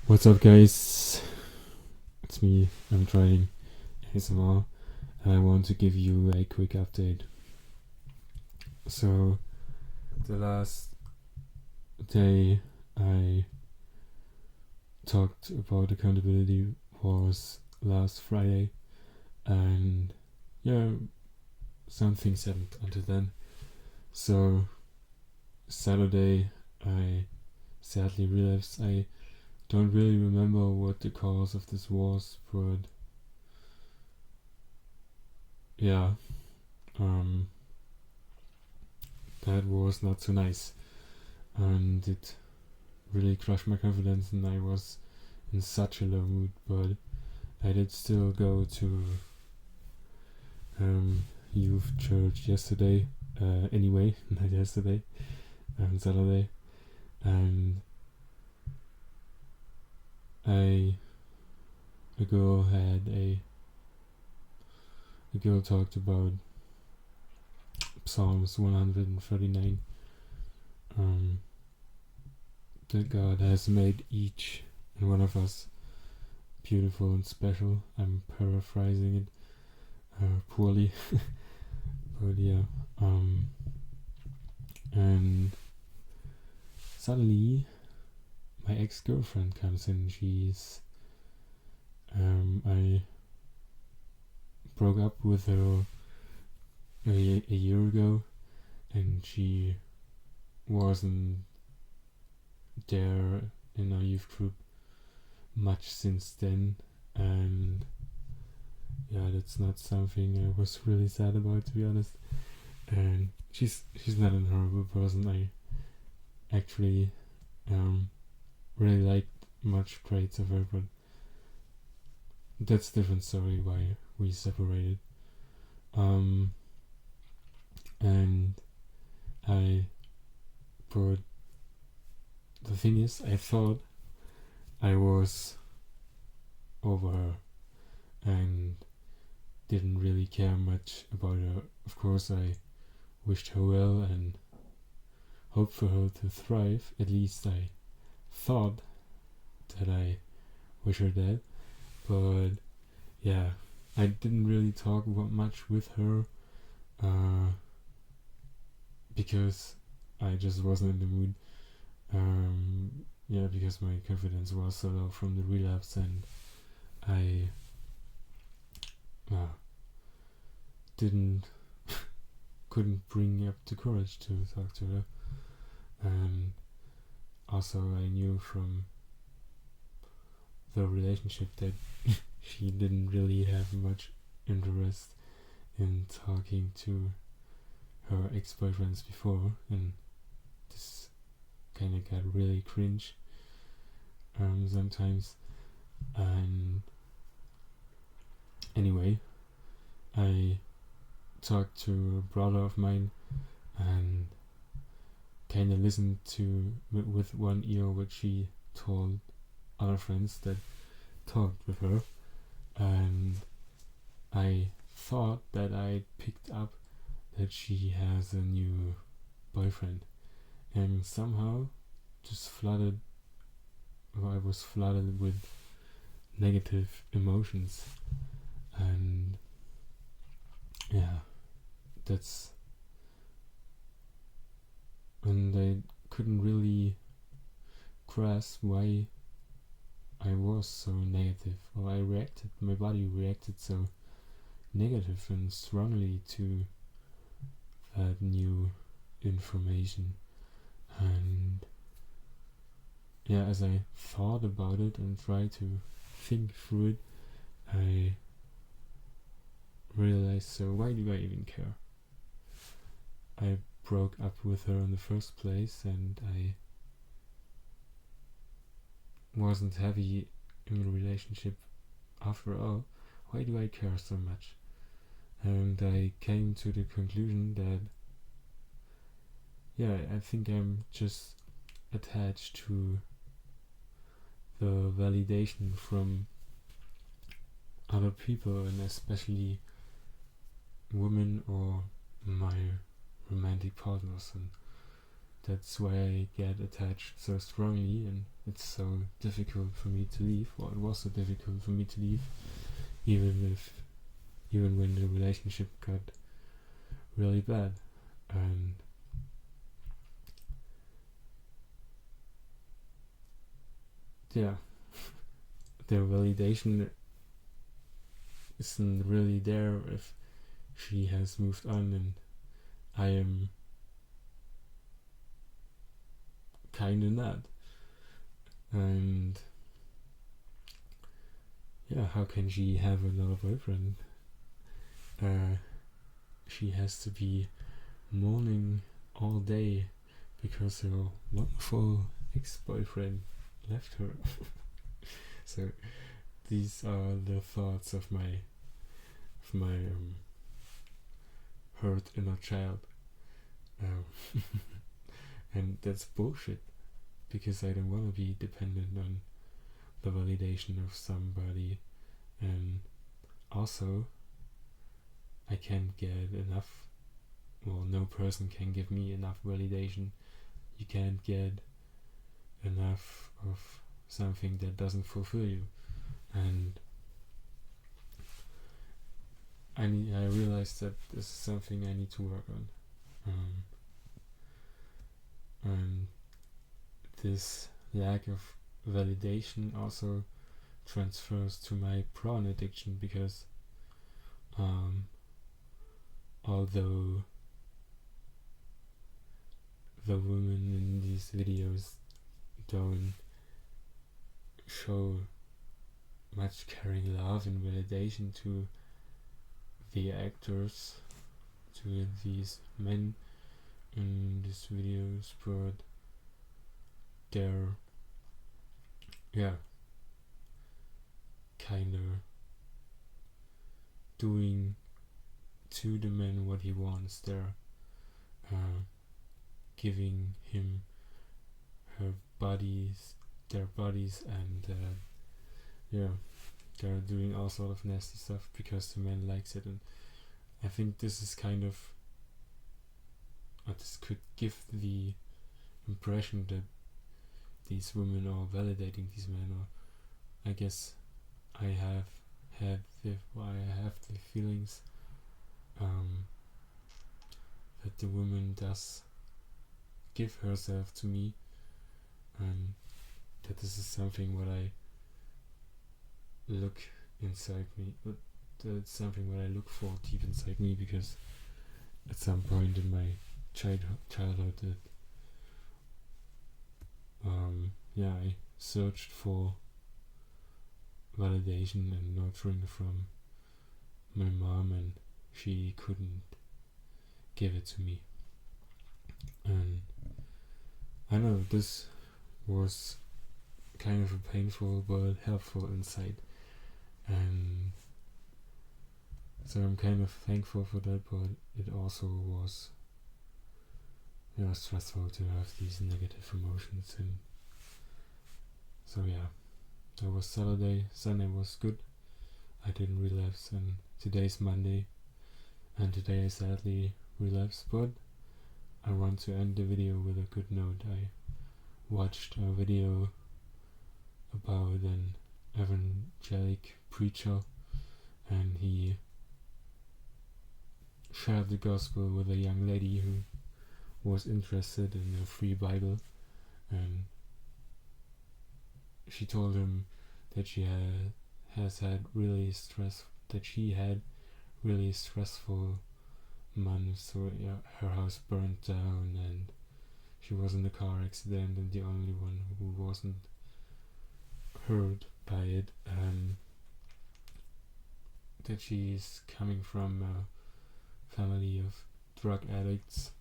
What's up, guys? It's me. I'm trying ASMR. I want to give you a quick update. So, the last day I talked about accountability was last Friday, and yeah, some things happened until then. So, Saturday I sadly relapsed. I don't really remember what the cause of this was, but yeah, that was not so nice, and it really crushed my confidence, and I was in such a low mood. But I did still go to youth church yesterday. Anyway, not yesterday, Saturday, and a girl a girl talked about Psalms 139. That God has made each and one of us beautiful and special. I'm paraphrasing it poorly, but yeah. And suddenly, my ex-girlfriend comes in. I broke up with her a year ago, and she wasn't there in our youth group much since then, and yeah, that's not something I was really sad about, to be honest. And she's not a horrible person. I actually really liked much traits of her, but that's a different story why we separated. And but the thing is, I thought I was over her and didn't really care much about her. Of course, I wished her well and hoped for her to thrive. At least I thought that I wish her that. But yeah, I didn't really talk about much with her because I just wasn't in the mood. Yeah, because my confidence was so low from the relapse, and I couldn't bring up the courage to talk to her. And also, I knew from the relationship that she didn't really have much interest in talking to her ex-boyfriends before, and this kind of got really cringe sometimes. And anyway, I talked to a brother of mine and kind of listened to with one ear what she told other friends that talked with her, and I thought that I picked up that she has a new boyfriend, and somehow I was flooded with negative emotions, and yeah, that's and I couldn't really grasp why I was so negative, or my body reacted so negative and strongly to that new information. And yeah, as I thought about it and tried to think through it, I realized, so why do I even care? I broke up with her in the first place, and I wasn't happy in a relationship after all. Why do I care so much? And I came to the conclusion that yeah, I think I'm just attached to the validation from other people, and especially women or my romantic partners. And that's why I get attached so strongly, and it's so difficult for me to leave. Well, it was so difficult for me to leave, even when the relationship got really bad. And yeah, the validation isn't really there if she has moved on and I am kinda not. And yeah, how can she have another boyfriend? She has to be mourning all day because her wonderful ex-boyfriend left her. So these are the thoughts of my hurt inner child, and that's bullshit because I don't want to be dependent on the validation of somebody, and also I can't get enough. Well, no person can give me enough validation. You can't get enough of something that doesn't fulfill you, and I realized that this is something I need to work on. And this lack of validation also transfers to my prawn addiction because although the women in these videos don't show much caring love and validation to the actors, to these men in these videos, but they're kinda doing to the man what he wants. They're giving him their bodies, and they're doing all sort of nasty stuff because the man likes it. And I think this is kind of, this could give the impression that these women are validating these men, or I guess I have the feelings that the woman does give herself to me, and that this is something what I look inside me, but it's something what I look for deep inside me, because at some point in my childhood that I searched for validation and nurturing from my mom, and she couldn't give it to me. And I know this was kind of a painful but helpful insight, and so I'm kind of thankful for that, but it also was stressful to have these negative emotions. And so that was Saturday. Sunday was good, I didn't relapse, and today's Monday, and today I sadly relapsed, but I want to end the video with a good note. I watched a video about an evangelic preacher, and he shared the gospel with a young lady who was interested in a free Bible, and she told him that she had really stressful months. So her house burned down, and she was in a car accident, and the only one who wasn't hurt by it, that she's coming from a family of drug addicts,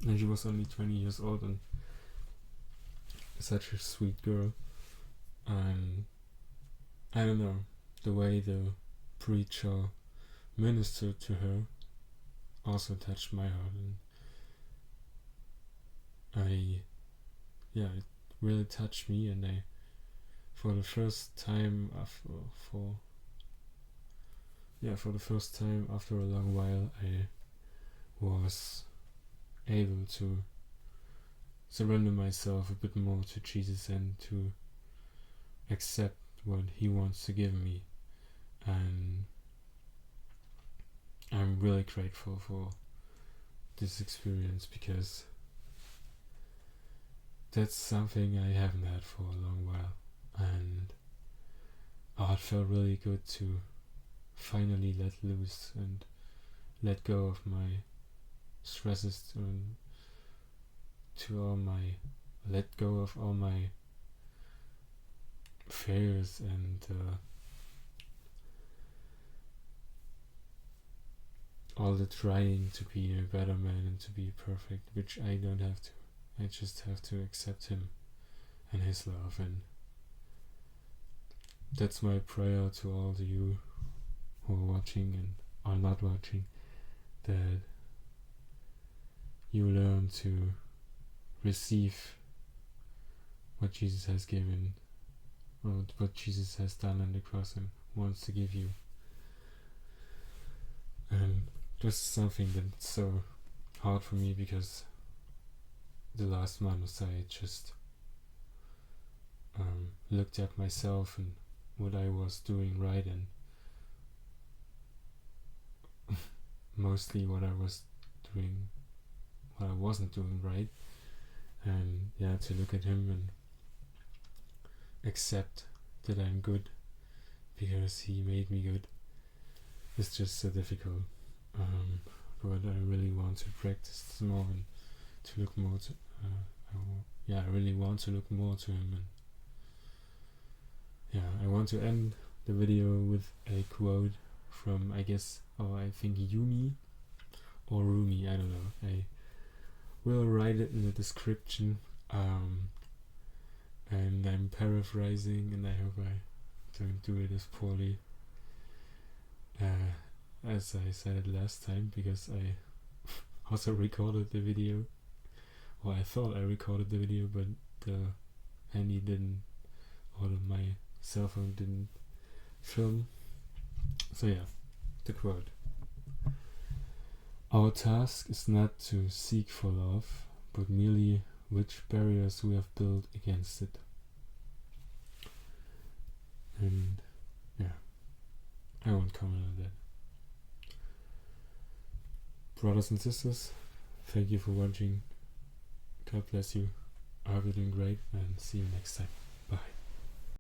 and she was only 20 years old and such a sweet girl. And I don't know, the way the preacher ministered to her also touched my heart, and it really touched me. And I, for the first time after a long while, I was able to surrender myself a bit more to Jesus and to accept what he wants to give me. And I'm really grateful for this experience, because that's something I haven't had for a long while, and it felt really good to finally let loose and let go of my stresses, and let go of all my fears and all the trying to be a better man and to be perfect, which I don't have to. I just have to accept him and his love, and that's my prayer to all of you who are watching and are not watching, that you learn to receive what Jesus has given, or what Jesus has done on the cross and wants to give you. And this is something that's so hard for me, because the last months I just looked at myself and what I was doing right, and mostly what I wasn't doing right, and to look at him and accept that I'm good because he made me good. It's just so difficult, but I really want to practice this more and to look more to I really want to look more to him. And I want to end the video with a quote from, I think Yumi or Rumi, I don't know. I will write it in the description, and I'm paraphrasing, and I hope I don't do it as poorly as I said it last time, because I also recorded the video, or I thought I recorded the video, but the handy didn't, or my cell phone didn't film. So the quote: "Our task is not to seek for love, but merely which barriers we have built against it." And I won't comment on that. Brothers and sisters, thank you for watching. God bless you. I hope you're doing great, and see you next time.